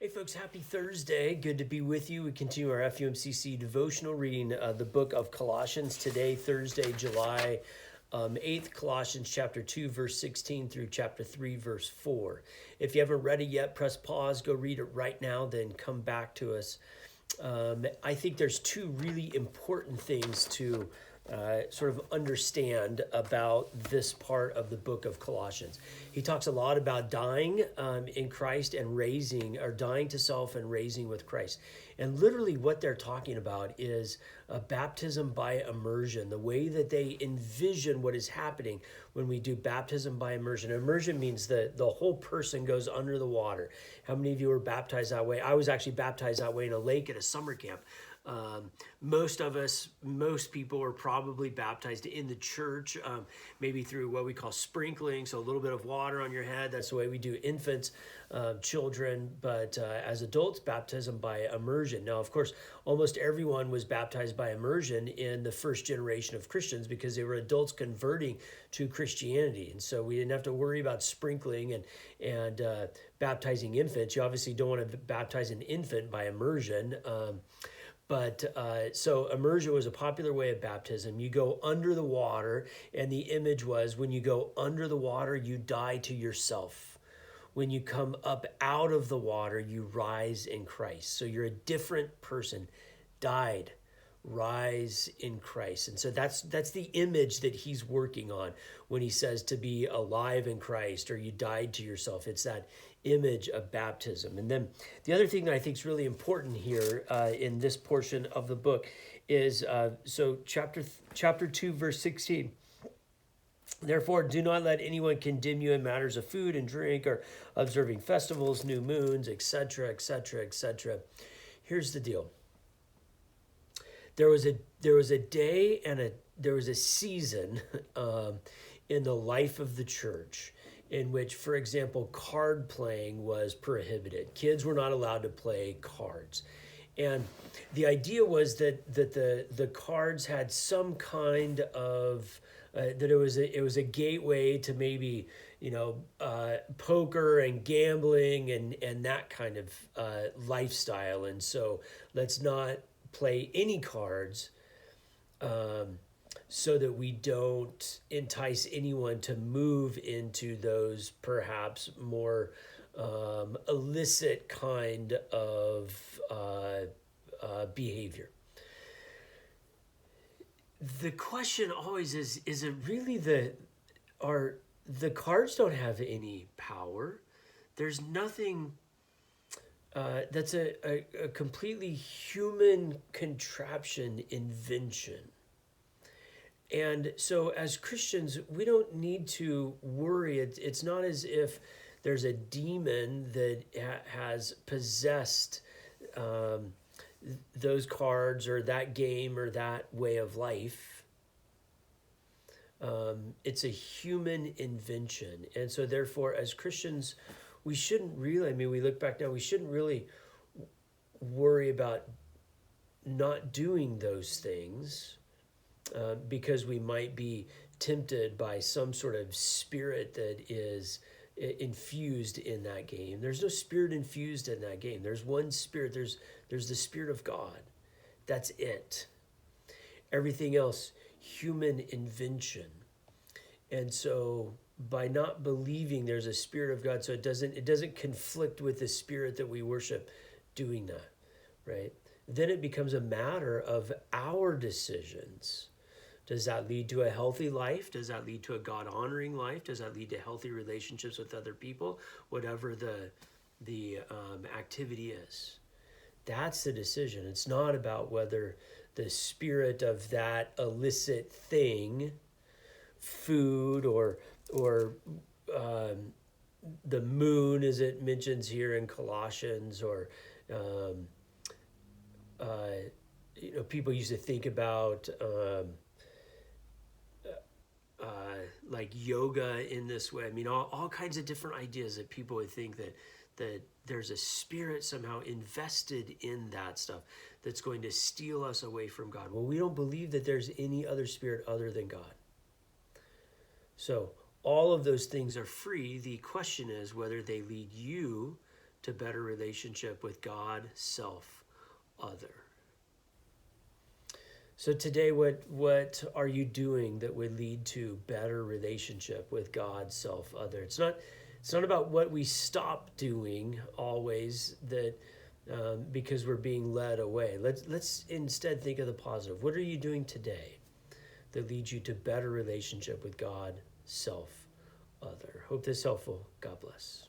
Hey folks, happy Thursday. Good to be with you. We continue our FUMCC devotional reading the book of Colossians today, Thursday, July 8th, Colossians chapter 2, verse 16 through chapter 3, verse 4. If you haven't read it yet, press pause, go read it right now, then come back to us. I think there's two really important things to sort of understand about this part of the book of Colossians. He talks a lot about dying in Christ and raising, or dying to self and raising with Christ. And literally, what they're talking about is a baptism by immersion, the way that they envision what is happening when we do baptism by immersion. Immersion means that the whole person goes under the water. How many of you were baptized that way? I was actually baptized that way in a lake at a summer camp. Most people are probably baptized in the church, maybe through what we call sprinkling, so a little bit of water on your head. That's the way we do infants, children, but as adults, baptism by immersion. Now, of course, almost everyone was baptized by immersion in the first generation of Christians because they were adults converting to Christianity, and so we didn't have to worry about sprinkling and baptizing infants. You obviously don't want to baptize an infant by immersion. So immersion was a popular way of baptism. You go under the water, and the image was when you go under the water, you die to yourself. When you come up out of the water, you rise in Christ. So you're a different person, died, rise in Christ. And so that's the image that he's working on when he says to be alive in Christ, or you died to yourself. It's that image of baptism. And then the other thing that I think is really important here in this portion of the book is chapter 2, verse 16. Therefore, do not let anyone condemn you in matters of food and drink, or observing festivals, new moons, etc., etc., etc. Here's the deal. There was a day and there was a season in the life of the church in which, for example, card playing was prohibited. Kids were not allowed to play cards. And the idea was that the cards had some kind of that it was a gateway to maybe poker and gambling and that kind of lifestyle. And so let's not play any cards so that we don't entice anyone to move into those perhaps more illicit kind of behavior. The question always is it really the cards don't have any power? There's nothing that's a completely human contraption, invention. And so as Christians, we don't need to worry. It's not as if there's a demon that has possessed those cards or that game or that way of life. It's a human invention. And so therefore, as Christians, we shouldn't really, we look back now, we shouldn't really worry about not doing those things because we might be tempted by some sort of spirit that is infused in that game. There's no spirit infused in that game. There's one spirit. There's the Spirit of God. That's it. Everything else, human invention. And so by not believing there's a Spirit of God, so it doesn't conflict with the spirit that we worship doing that, right? Then it becomes a matter of our decisions. Does that lead to a healthy life? Does that lead to a God-honoring life? Does that lead to healthy relationships with other people? Whatever the activity is. That's the decision. It's not about whether the spirit of that illicit thing, food or the moon, as it mentions here in Colossians, or people used to think about like yoga in this way. All kinds of different ideas that people would think that there's a spirit somehow invested in that stuff that's going to steal us away from God. Well, we don't believe that there's any other spirit other than God. So all of those things are free. The question is whether they lead you to better relationship with God, self, other. So today, what are you doing that would lead to better relationship with God, self, other? It's not about what we stop doing always that because we're being led away. Let's instead think of the positive. What are you doing today that leads you to better relationship with God, self, other? Hope this is helpful. God bless.